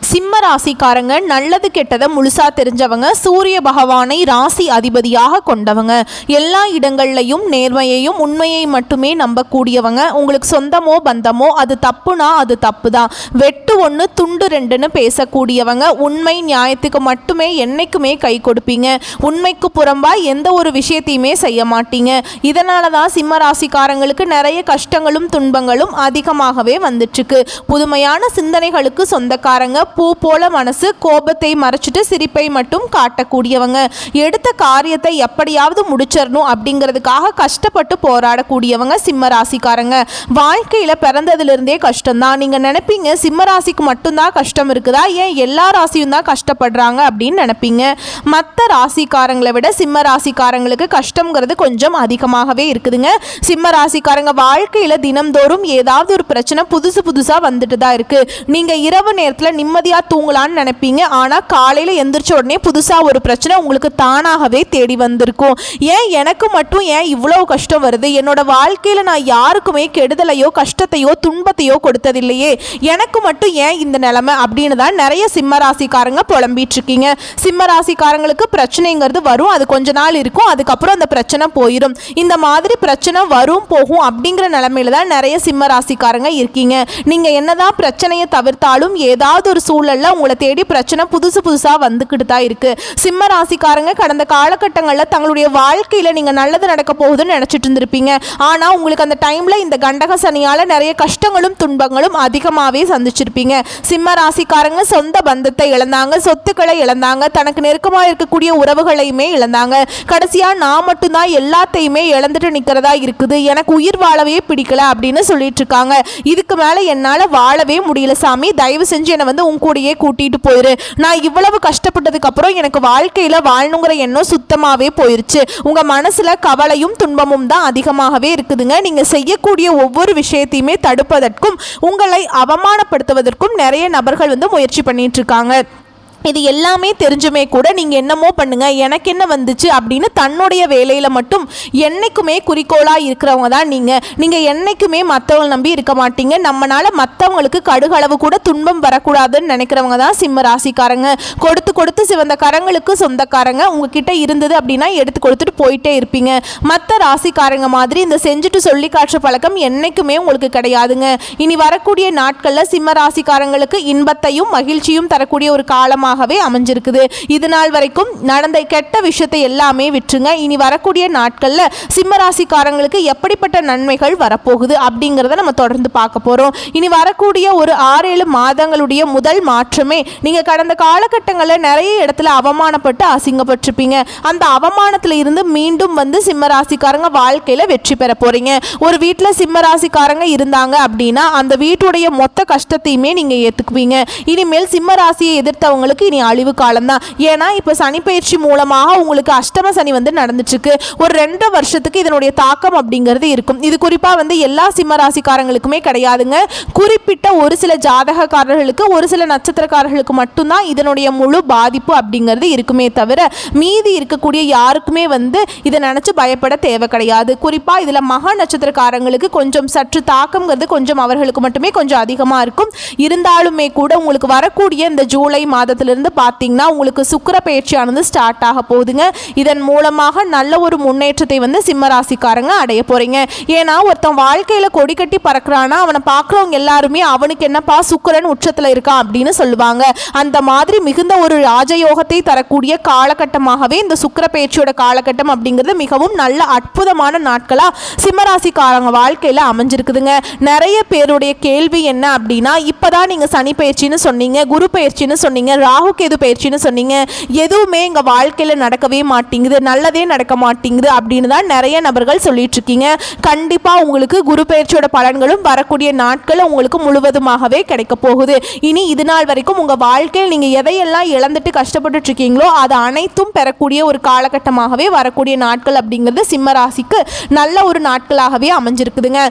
சிம்ம ராசிக்காரங்க நல்லது கெட்டதை முழுசா தெரிஞ்சவங்க, சூரிய பகவானை ராசி அதிபதியாக கொண்டவங்க, எல்லா இடங்கள்லையும் நேர்மையையும் உண்மையை மட்டுமே நம்பக்கூடியவங்க. உங்களுக்கு சொந்தமோ பந்தமோ அது தப்புனா அது தப்பு தான், வெட்டு ஒன்று துண்டு ரெண்டுன்னு பேசக்கூடியவங்க. உண்மை நியாயத்துக்கு மட்டுமே என்னைக்குமே கை கொடுப்பீங்க. உண்மைக்கு புறம்பா எந்த ஒரு விஷயத்தையுமே செய்ய மாட்டீங்க. இதனால தான் சிம்ம ராசிக்காரங்களுக்கு நிறைய கஷ்டங்களும் துன்பங்களும் அதிகமாகவே வந்துட்டுருக்கு. புதுமையான சிந்தனைகளுக்கு சொந்தக்காரங்க, பூ போல மனசு, கோபத்தை மறைச்சிட்டு சிரிப்பை மட்டும் காட்டக்கூடியவங்க, எடுத்த காரியத்தை எப்படியாவது முடிச்சிடணும் அப்படிங்கிறதுக்காக கஷ்டப்பட்டு போராடக்கூடியவங்க சிம்ம ராசிக்காரங்க. வாழ்க்கையில் பிறந்ததுலேருந்தே கஷ்டம்தான். நீங்கள் நினைப்பீங்க சிம்ம ராசிக்கு மட்டும்தான் கஷ்டம் இருக்குதா, ஏன் எல்லா ராசியும் தான் கஷ்டப்படுறாங்க அப்படின்னு நினைப்பீங்க. மற்ற ராசிக்காரங்களை விட சிம்ம ராசிக்காரங்களுக்கு கஷ்டங்கிறது கொஞ்சம் அதிகமாகவே இருக்குதுங்க. சிம்ம ராசிக்காரங்க வாழ்க்கையில் தினம்தோறும் ஏதாவது ஒரு பிரச்சனை புதுசாக வந்துட்டு தான் இருக்கு. நீங்கள் இரவு நேரத்தில் நிம்மதியாக தூங்கலான்னு நினைப்பீங்க, ஆனால் காலையில் எந்திரிச்ச உடனே புதுசாக ஒரு பிரச்சனை உங்களுக்கு தானாகவே தேடி வந்திருக்கும். ஏன் எனக்கு மட்டும் ஏன் இவ்வளோ கஷ்டம் வருது, என்னோட வாழ்க்கையில் நான் யாருக்குமே கெடுதலையோ கஷ்டத்தையோ துன்பத்தையோ கொடுத்ததில்லையே, எனக்கு மட்டும் ஏன் இந்த நிலைமை அப்படின்னு தான் நிறைய சிம்ம ராசிக்காரங்க புலம்பிட்டு இருக்கீங்க. சிம்ம ராசிக்காரங்களுக்கு பிரச்சனைங்கிறது வரும், அது கொஞ்ச நாள் இருக்கும், அதுக்கப்புறம் அந்த பிரச்சனை போயிடும். இந்த மாதிரி பிரச்சனை வரும் போகும் அப்படிங்கிற நிலைமையில தான் நிறைய சிம்ம ராசிக்காரங்க இருக்கீங்க. நீங்கள் என்னதான் பிரச்சனையை தவிர்த்தாலும் ஏதாவது ஒரு சூழல்ல உங்களை தேடி பிரச்சனை புதுசாக வந்துக்கிட்டு தான் இருக்கு. சிம்ம ராசிக்காரங்க கடந்த காலகட்டங்களில் தங்களுடைய வாழ்க்கையில் நீங்கள் நல்லது நடக்க போகுதுன்னு நினச்சிட்டு இருந்திருப்பீங்க. ஆனால் உங்களுக்கு அந்த டைமில் இந்த கண்டக சனியால் நிறைய கஷ்டங்களும் துன்பங்களும் அதிகமாகவே சந்திச்சிருப்பீங்க. சிம்ம ராசிக்காரங்க சொந்த பந்தத்தை இழந்தாங்க, சொத்துக்களை இழந்தாங்க, தனக்கு நெருக்கமாக இருக்கக்கூடிய உறவுகளையுமே இழந்தாங்க. கடைசியாக நான் மட்டும்தான் எல்லாத்தையுமே இழந்துட்டு நிற்கிறதா இருக்குது, எனக்கு உயிர் வாழவே பிடிக்கல அப்படின்னு சொல்லிட்டு இருக்காங்க. இதுக்கு மேலே என்னால் வாழவே முடியல சாமி, தயவு செஞ்சு என்னை வந்து உன் கூடயே கூட்டிட்டு போயிரு. நான் இவ்வளவு கஷ்டப்பட்டதுக்கு அப்புறம் எனக்கு வாழ்க்கையில வாழணுங்கிற எண்ணம் சுத்தமாவே போயிருச்சு. உங்க மனசுல கவலையும் துன்பமும் தான் அதிகமாகவே இருக்குதுங்க. நீங்க செய்யக்கூடிய ஒவ்வொரு விஷயத்தையுமே தடுப்பதற்கும் உங்களை அவமானப்படுத்துவதற்கும் நிறைய நபர்கள் வந்து முயற்சி பண்ணிட்டு இருக்காங்க. இது எல்லாமே தெரிஞ்சுமே கூட நீங்கள் என்னமோ பண்ணுங்க, எனக்கு என்ன வந்துச்சு அப்படின்னு தன்னுடைய வேலையில் மட்டும் என்றைக்குமே குறிக்கோளாக இருக்கிறவங்க தான் நீங்கள் என்றைக்குமே மற்றவங்களை நம்பி இருக்க மாட்டீங்க. நம்மளால் மற்றவங்களுக்கு கடுகளவு கூட துன்பம் வரக்கூடாதுன்னு நினைக்கிறவங்க தான் சிம்ம ராசிக்காரங்க. கொடுத்து சிவந்த கரங்களுக்கு சொந்தக்காரங்க. உங்ககிட்ட இருந்தது அப்படின்னா எடுத்து கொடுத்துட்டு போயிட்டே இருப்பீங்க. மற்ற ராசிக்காரங்க மாதிரி இந்த செஞ்சுட்டு சொல்லி காட்டுற பழக்கம் என்றைக்குமே உங்களுக்கு கிடையாதுங்க. இனி வரக்கூடிய நாட்களில் சிம்ம ராசிக்காரங்களுக்கு இன்பத்தையும் மகிழ்ச்சியும் தரக்கூடிய ஒரு காலமாக அமைஞ்சிருக்குது. இது நாள் வரைக்கும் நடந்த கெட்ட விஷயத்தை எல்லாமே விட்டுருங்க. இனி வரக்கூடிய நாட்கள்ல சிம்ம ராசிக்காரங்களுக்கு எப்படிப்பட்ட நன்மைகள் வரப்போகுது அப்படிங்கறத நம்ம தொடர்ந்து பார்க்க போறோம். இனி வரக்கூடிய ஒரு 6-7 மாதங்களுடைய முதல் மாற்றமே, நீங்க கடந்த காலகட்டங்களில் நிறைய இடத்துல அவமானப்பட்டு அசிங்கப்பட்டிருப்பீங்க. அந்த அவமானத்துல இருந்து மீண்டும் வந்து சிம்ம ராசிக்காரங்க வாழ்க்கையில வெற்றி பெற போறீங்க. ஒரு வீட்டுல சிம்ம ராசிக்காரங்க இருந்தாங்க அப்படின்னா அந்த வீட்டுடைய மொத்த கஷ்டத்தையுமே நீங்க ஏத்துக்குவீங்க. இனிமேல் சிம்ம ராசியை எதிர்த்தவங்களுக்கு இனி அழிவு காலம் தான். ஏன்னா இப்ப சனி பயிற்சி மூலமாக உங்களுக்கு அஷ்டம சனி வந்து நடந்துட்டு இருக்கு. ஒரு 2 வருஷத்துக்கு இதனுடைய தாக்கம் அப்படிங்கிறது இருக்கும். இது குறிப்பா வந்து எல்லா சிம்ம ராசிக்காரங்களுக்குமே கிடையாதுங்க. குறிப்பிட்ட ஒரு சில ஜாதகக்காரர்களுக்கு, ஒரு சில நட்சத்திரக்காரர்களுக்கு மட்டும்தான் இதனுடைய முழு பாதிப்பு அப்படிங்கிறது இருக்குமே தவிர மீதி இருக்கக்கூடிய யாருக்குமே வந்து இதை நினைச்சு பயப்பட தேவை கிடையாது. குறிப்பா இதுல மகா நட்சத்திரக்காரங்களுக்கு கொஞ்சம் சற்று தாக்கம்ங்கிறது கொஞ்சம் அவர்களுக்கு மட்டுமே கொஞ்சம் அதிகமா இருக்கும். இருந்தாலுமே கூட உங்களுக்கு வரக்கூடிய இந்த ஜூலை மாதத்திலிருந்து பார்த்தீங்கன்னா உங்களுக்கு சுக்கிர பயிற்சியானது ஸ்டார்ட் ஆக போகுதுங்க. இதன் மூலமாக நல்ல ஒரு முன்னேற்றத்தை வந்து சிம்ம ராசிக்காரங்க அடைய போறீங்க. ஏன்னா ஒருத்தன் வாழ்க்கையில கொடி கட்டி பறக்கிறானா அவனை பார்க்குறவங்க எல்லாருமே அவனுக்கு என்னப்பா சுக்கிரன் உச்சத்தில் இருக்கான் அப்படின்னு சொல்லுவாங்க. அந்த மாதிரி மிகுந்த ஒரு ராஜயோகத்தை தரக்கூடிய காலகட்டமாகவே இந்த சுக்கிர பயிற்சியோட காலகட்டம் அப்படிங்கிறது மிகவும் நல்ல அற்புதமான நாட்களா சிம்ம ராசிக்காரங்க வாழ்க்கையில அமைஞ்சிருக்குதுங்க. நிறைய பேருடைய கேள்வி என்ன அப்படின்னா, இப்பதான் நீங்க சனி பயிற்சின்னு சொன்னீங்க, குரு பயிற்சின்னு சொன்னீங்க, ராகு கேது பயிற்சின்னு சொன்னீங்க, எதுவுமே எங்க வாழ்க்கையில நடக்கவே மாட்டேங்குது, நல்லதே நடக்க மாட்டேங்குது அப்படின்னு தான் நிறைய நபர்கள் சொல்லிட்டு இருக்கீங்க. கண்டிப்பா உங்களுக்கு குரு பயிற்சியோட பலன்களும் வரக்கூடிய நாட்கள் உங்களுக்கு முழுவதுமாகவே கிடைக்க போகுது. இனி இது நாள் வரைக்கும் உங்க வாழ்க்கையில் நீங்க எதையெல்லாம் இழந்துட்டு கஷ்டப்பட்டு இருக்கீங்களோ அது அனைத்தும் பெறக்கூடிய ஒரு காலகட்டமாகவே வரக்கூடிய நாட்கள் அப்படிங்கிறது சிம்ம ராசிக்கு நல்ல ஒரு நாட்களாகவே அமைஞ்சிருக்குதுங்க.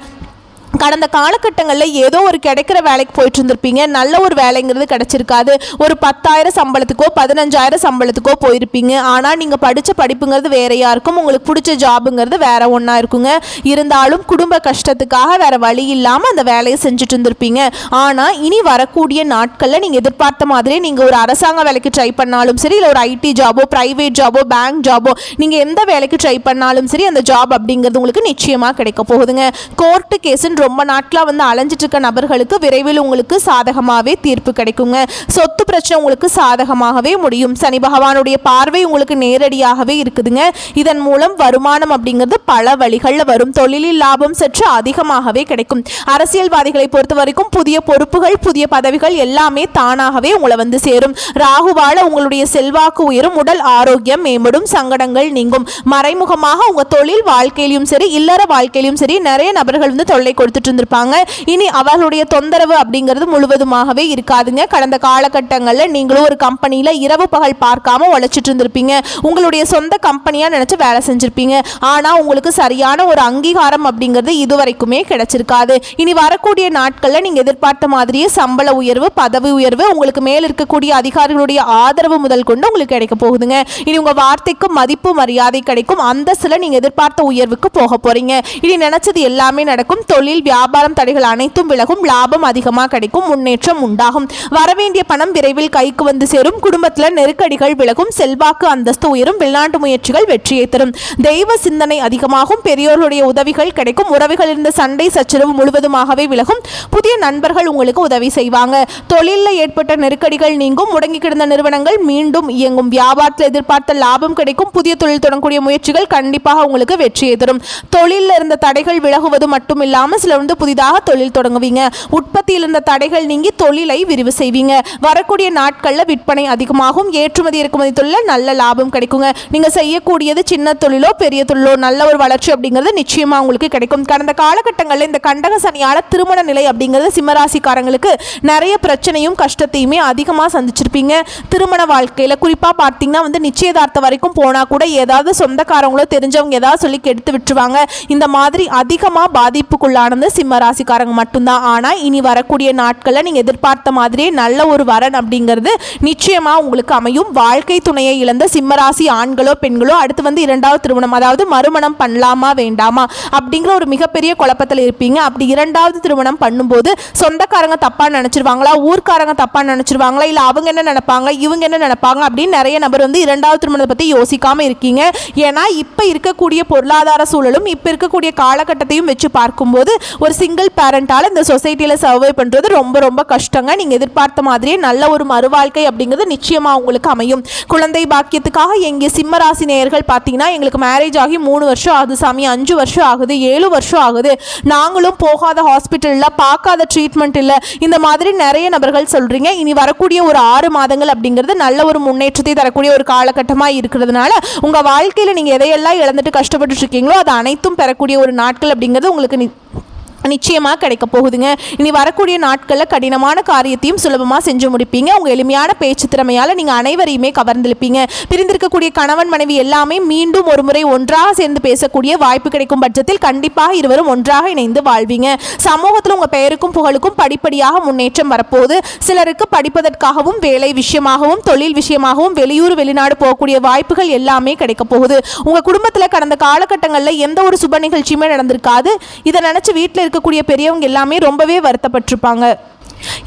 கடந்த காலகட்டங்களில் ஏதோ ஒரு கிடைக்கிற வேலைக்கு போயிட்டு இருந்திருப்பீங்க. நல்ல ஒரு வேலைங்கிறது கிடைச்சிருக்காது. ஒரு 10,000 சம்பளத்துக்கோ 15,000 சம்பளத்துக்கோ போயிருப்பீங்க. ஆனால் நீங்கள் படித்த படிப்புங்கிறது வேறையாக இருக்கும். உங்களுக்கு பிடிச்ச ஜாபுங்கிறது வேற ஒன்றா இருக்குங்க. இருந்தாலும் குடும்ப கஷ்டத்துக்காக வேற வழி இல்லாமல் அந்த வேலையை செஞ்சுட்டு இருந்திருப்பீங்க. ஆனால் இனி வரக்கூடிய நாட்களில் நீங்கள் எதிர்பார்த்த மாதிரி நீங்கள் ஒரு அரசாங்க வேலைக்கு ட்ரை பண்ணாலும் சரி, இல்லை ஒரு ஐடி ஜாபோ, ப்ரைவேட் ஜாபோ, பேங்க் ஜாபோ, நீங்கள் எந்த வேலைக்கு ட்ரை பண்ணாலும் சரி அந்த ஜாப் அப்படிங்கிறது உங்களுக்கு நிச்சயமாக கிடைக்க போகுதுங்க. கோர்ட்டு கேஸுன்னு ரொம்ப நாட்களாக வந்து அலைஞ்சிட்டு இருக்க நபர்களுக்கு விரைவில் உங்களுக்கு சாதகமாகவே தீர்ப்பு கிடைக்குங்க. சொத்து பிரச்சனை உங்களுக்கு சாதகமாகவே முடியும். சனி பகவானுடைய பார்வை உங்களுக்கு நேரடியாகவே இருக்குதுங்க. இதன் மூலம் வருமானம் அப்படிங்கிறது பல வழிகளில் வரும். தொழிலில் லாபம் சற்று அதிகமாகவே கிடைக்கும். அரசியல்வாதிகளை பொறுத்த வரைக்கும் புதிய பொறுப்புகள், புதிய பதவிகள் எல்லாமே தானாகவே உங்களை வந்து சேரும். ராகுவால உங்களுடைய செல்வாக்கு உயரும், உடல் ஆரோக்கியம் மேம்படும், சங்கடங்கள் நீங்கும். மறைமுகமாக உங்க தொழில் வாழ்க்கையிலும் சரி, இல்லற வாழ்க்கையிலும் சரி நிறைய நபர்கள் வந்து தொல்லை கொடுத்துட்டு இருந்திருப்பாங்க. இனி அவர்களுடைய தொந்தரவு அப்படிங்கிறது முழுவதுமாகவே இருக்காதுங்க. கடந்த காலகட்டங்களில் நீங்களும் ஒரு கம்பெனியில் இரவு பகல் பார்க்காம உழைச்சிட்டு இருந்திருப்பீங்க. உங்களுடைய சொந்த கம்பெனியாக நினச்சி வேலை செஞ்சுருப்பீங்க. ஆனால் உங்களுக்கு சரியான ஒரு அங்கீகாரம் அப்படிங்கிறது இதுவரைக்குமே கிடைச்சிருக்காது. இனி வரக்கூடிய நாட்களில் நீங்கள் எதிர்பார்த்த மாதிரியே சம்பள உயர்வு, பதவி உயர்வு, உங்களுக்கு மேல் இருக்கக்கூடிய அதிகாரிகளுடைய ஆதரவு முதல் கொண்டு உங்களுக்கு கிடைக்க போகுதுங்க. இனி உங்கள் வார்த்தைக்கு மதிப்பு மரியாதை கிடைக்கும். அந்தஸ்தில் நீங்கள் எதிர்பார்த்த உயர்வுக்கு போக போறீங்க. இனி நினைச்சது எல்லாமே நடக்கும். தொழில் வியாபாரம் தடைகள் அனைத்தும் விலகும். லாபம் அதிகமாக கிடைக்கும். முன்னேற்றம் உண்டாகும். வரவேண்டிய பணம் விரைவில் கைக்கு வந்து சேரும். குடும்பத்தில் நெருக்கடிகள் விலகும். செல்வாக்கு அந்தஸ்து உயரும். வெளிநாட்டு முயற்சிகள் வெற்றியை தரும். தெய்வ சிந்தனை அதிகமாகும். பெரியோர்களுடைய உதவிகள் கிடைக்கும். உறவுகள் இருந்த சண்டை சச்சரவு முழுவதுமாகவே விலகும். புதிய நண்பர்கள் உங்களுக்கு உதவி செய்வாங்க. தொழிலில் ஏற்பட்ட நெருக்கடிகள் நீங்கும். முடங்கி கிடந்த நிறுவனங்கள் மீண்டும் இயங்கும். வியாபாரத்தில் எதிர்பார்த்த லாபம் கிடைக்கும். புதிய தொழில் தொடங்கக்கூடிய முயற்சிகள் கண்டிப்பாக உங்களுக்கு வெற்றியை தரும். தொழிலில் இருந்த தடைகள் விலகுவது மட்டும் இல்லாமல் சிலர் வந்து புதிதாக தொழில் தொடங்குவீங்க. உற்பத்தியில் இருந்த தடைகள் நீங்கி தொழிலை விரிவு செய்வீங்க. வரக்கூடிய நாட்களில் விற்பனை அதிகமாகும். ஏற்றுமதி இறக்குமதி தொழிலில் நல்ல லாபம் கிடைக்குங்க. நீங்கள் செய்யக்கூடியது சின்ன தொழிலோ பெரிய தொழிலோ நல்ல ஒரு வளர்ச்சி அப்படிங்கிறது நிச்சயமாக உங்களுக்கு கிடைக்கும். கடந்த காலகட்டங்களில் இந்த கண்டக சனியால் திருமண நிலை அப்படிங்கிறது சிம்மராசிக்காரங்களுக்கு நிறைய பிரச்சனையும் கஷ்டத்தையுமே அதிகமாக சந்திச்சிருப்பீங்க. திருமண வாழ்க்கையில் குறிப்பாக பார்த்தீங்கன்னா வந்து நிச்சயதார்த்தம் வரைக்கும் போனால் கூட ஏதாவது சொந்தக்காரங்களோ தெரிஞ்சவங்க ஏதாவது சொல்லி கெடுத்து விட்டுருவாங்க. இந்த மாதிரி அதிகமாக பாதிப்புக்குள்ளானது சிம்ம ராசிக்காரங்க மட்டும்தான். ஆனால் இனி வரக்கூடிய நாட்களில் நீங்கள் எதிர்பார்த்த மாதிரியே நல்ல ஒரு வரன் அப்படிங்கிறது நிச்சயமாக உங்களுக்கு அமையும். வாழ்க்கை துணையை இழந்த சிம்மராசி ஆண்களோ பெண்களோ அடுத்து வந்து இரண்டாவது திருமணம், அதாவது மறுமணம் பண்ணலாமா வேண்டாமா அப்படிங்கிற ஒரு மிகப்பெரிய குழப்பத்தில் இருப்பீங்க. அப்படி இரண்டாவது திருமணம் பண்ணும்போது சொந்தக்காரங்க தப்பாக நினச்சிருவாங்களா, ஊர்க்காரங்க தப்பாக நினச்சிருவாங்களா, இல்லை அவங்க என்ன நினைப்பாங்க, இவங்க என்ன நினைப்பாங்க அப்படின்னு நிறைய நபர் வந்து இரண்டாவது திருமணத்தை பற்றி யோசிக்காமல் இருக்கீங்க. ஏன்னா இப்போ இருக்கக்கூடிய பொருளாதார சூழலும் இப்போ இருக்கக்கூடிய காலகட்டத்தையும் வச்சு பார்க்கும்போது ஒரு சிங்கிள் பேரண்டால் இந்த சொசைட்டியில் சர்வை பண்ணுறது ரொம்ப ரொம்ப கஷ்டங்க. நீங்கள் எதிர்பார்த்த மாதிரியே நல்ல ஒரு மறுவாழ்க்கை அப்படிங்கிறது நிச்சயமாக உங்களுக்கு அமையும். குழந்தை பாக்கியத்துக்காக எங்கள் சிம்மராசி நேயர்கள் பார்த்தீங்கன்னா எங்களுக்கு மேரேஜ் ஆகி 3 வருஷம் ஆகுது சாமி, 5 வருஷம் ஆகுது, 7 வருஷம் ஆகுது, நாங்களும் போகாத ஹாஸ்பிட்டலில் பார்க்காத ட்ரீட்மெண்ட் இல்லை, இந்த மாதிரி நிறைய நபர்கள் சொல்கிறீங்க. இனி வரக்கூடிய ஒரு 6 மாதங்கள் அப்படிங்கிறது நல்ல ஒரு முன்னேற்றத்தை தரக்கூடிய ஒரு காலகட்டமாக இருக்கிறதுனால உங்கள் வாழ்க்கையில் நீங்கள் எதையெல்லாம் இழந்துட்டு கஷ்டப்பட்டு இருக்கீங்களோ அது அனைத்தும் பெறக்கூடிய ஒரு நாட்கள் அப்படிங்கிறது உங்களுக்கு நிச்சயமாக கிடைக்க போகுதுங்க. இனி வரக்கூடிய நாட்களில் கடினமான காரியத்தையும் சுலபமாக செஞ்சு முடிப்பீங்க. உங்கள் எளிமையான பேச்சு திறமையால் நீங்கள் அனைவரையுமே கவர்ந்திருப்பீங்க. பிரிந்திருக்கக்கூடிய கணவன் மனைவி எல்லாமே மீண்டும் ஒரு முறை ஒன்றாக சேர்ந்து பேசக்கூடிய வாய்ப்பு கிடைக்கும் பட்சத்தில் கண்டிப்பாக இருவரும் ஒன்றாக இணைந்து வாழ்வீங்க. சமூகத்தில் உங்கள் பெயருக்கும் புகழுக்கும் படிப்படியாக முன்னேற்றம் வரப்போகுது. சிலருக்கு படிப்பதற்காகவும் வேலை விஷயமாகவும் தொழில் விஷயமாகவும் வெளியூர் வெளிநாடு போகக்கூடிய வாய்ப்புகள் எல்லாமே கிடைக்க போகுது. உங்கள் குடும்பத்தில் கடந்த காலகட்டங்களில் எந்த ஒரு சுப நிகழ்ச்சியுமே நடந்திருக்காது. இதை நினச்சி வீட்டில் இருக்கக்கூடிய பெரியவங்க எல்லாமே ரொம்பவே வருத்தப்பட்டிருப்பாங்க.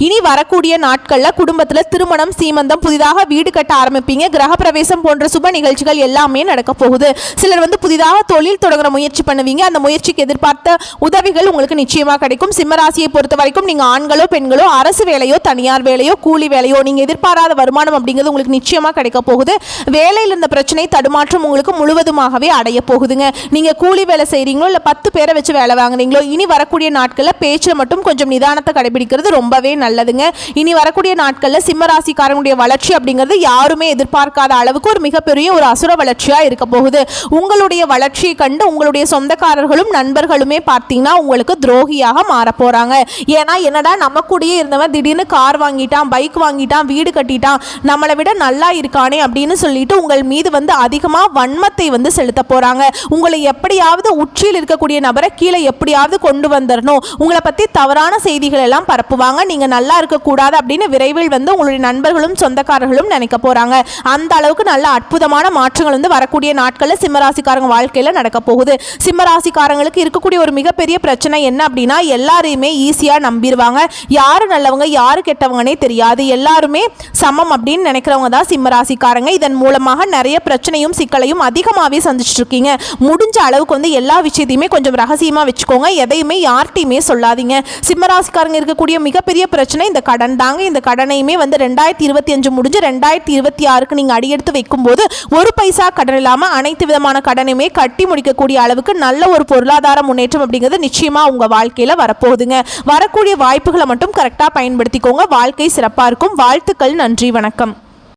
இனி வரக்கூடிய நாட்களில் குடும்பத்தில் திருமணம், சீமந்தம், புதிதாக வீடு கட்ட ஆரம்பிப்பீங்க. கிரகப்பிரவேசம் போன்ற சுப நிகழ்ச்சிகள் எல்லாமே நடக்க போகுது. சிலர் வந்து புதிதாக தொழில் தொடங்குற முயற்சி பண்ணுவீங்க. அந்த முயற்சிக்கு எதிர்பார்த்த உதவிகள் உங்களுக்கு நிச்சயமாக கிடைக்கும். சிம்மராசியை பொறுத்த வரைக்கும் நீங்கள் ஆண்களோ பெண்களோ அரசு வேலையோ தனியார் வேலையோ கூலி வேலையோ நீங்கள் எதிர்பாராத வருமானம் அப்படிங்கிறது உங்களுக்கு நிச்சயமாக கிடைக்க போகுது. வேலையில் இருந்த பிரச்சனை தடுமாற்றம் உங்களுக்கு முழுவதுமாகவே அடைய போகுதுங்க. நீங்கள் கூலி வேலை செய்கிறீங்களோ இல்லை 10 பேரை வச்சு வேலை வாங்குறீங்களோ இனி வரக்கூடிய நாட்களில் பேச்சில் மட்டும் கொஞ்சம் நிதானத்தை கடைபிடிக்கிறது ரொம்ப ரொம்பவே நல்லதுங்க. இனி வரக்கூடிய நாட்களில் சிம்ம ராசிக்காரங்களுடைய வளர்ச்சி அப்படிங்கிறது யாருமே எதிர்பார்க்காத அளவுக்கு ஒரு மிகப்பெரிய ஒரு அசுர வளர்ச்சியாக இருக்க போகுது. உங்களுடைய வளர்ச்சியை கண்டு உங்களுடைய சொந்தக்காரர்களும் நண்பர்களுமே பார்த்தீங்கன்னா உங்களுக்கு துரோகியாக மாற போகிறாங்க. ஏன்னா என்னடா நம்ம கூடயே இருந்தவன் திடீர்னு கார் வாங்கிட்டான், பைக் வாங்கிட்டான், வீடு கட்டிட்டான், நம்மளை விட நல்லா இருக்கானே அப்படின்னு சொல்லிட்டு உங்கள் மீது வந்து அதிகமாக வன்மத்தை வந்து செலுத்த போகிறாங்க. உங்களை எப்படியாவது உச்சியில் இருக்கக்கூடிய நபரை கீழே எப்படியாவது கொண்டு வந்துடணும், உங்களை பற்றி தவறான செய்திகள் எல்லாம் பரப்புவாங்க. நீங்கள் நல்லா இருக்கக்கூடாது அப்படின்னு விரைவில் வந்து உங்களுடைய நண்பர்களும் சொந்தக்காரர்களும் நினைக்க போகிறாங்க. அந்த அளவுக்கு நல்ல அற்புதமான மாற்றங்கள் வந்து வரக்கூடிய நாட்களில் சிம்மராசிக்காரங்க வாழ்க்கையில் நடக்க போகுது. சிம்மராசிக்காரங்களுக்கு இருக்கக்கூடிய ஒரு மிகப்பெரிய பிரச்சனை என்ன அப்படின்னா, எல்லாரையுமே ஈஸியாக நம்பிடுவாங்க. யாரு நல்லவங்க யாரு கெட்டவங்கன்னே தெரியாது, எல்லாருமே சமம் அப்படின்னு நினைக்கிறவங்க தான் சிம்மராசிக்காரங்க. இதன் மூலமாக நிறைய பிரச்சனையும் சிக்கலையும் அதிகமாகவே சந்திச்சுட்டு இருக்கீங்க. முடிஞ்ச அளவுக்கு வந்து எல்லா விஷயத்தையுமே கொஞ்சம் ரகசியமாக வச்சுக்கோங்க. எதையுமே யார்கிட்டையுமே சொல்லாதீங்க. சிம்மராசிக்காரங்க இருக்கக்கூடிய மிகப்பெரிய பிரச்சனை இந்த கடன் தாங்க. இந்த கடனையுமே வந்து 2025 முடிஞ்சு 2026க்கு நீங்கள் அடியெடுத்து வைக்கும்போது ஒரு பைசா கடன் இல்லாமல் அனைத்து விதமான கடனையுமே கட்டி முடிக்கக்கூடிய அளவுக்கு நல்ல ஒரு பொருளாதார முன்னேற்றம் அப்படிங்கிறது நிச்சயமாக உங்கள் வாழ்க்கையில் வரப்போகுதுங்க. வரக்கூடிய வாய்ப்புகளை மட்டும் கரெக்டாக பயன்படுத்திக்கோங்க. வாழ்க்கை சிறப்பாக இருக்கும். வாழ்த்துக்கள். நன்றி. வணக்கம்.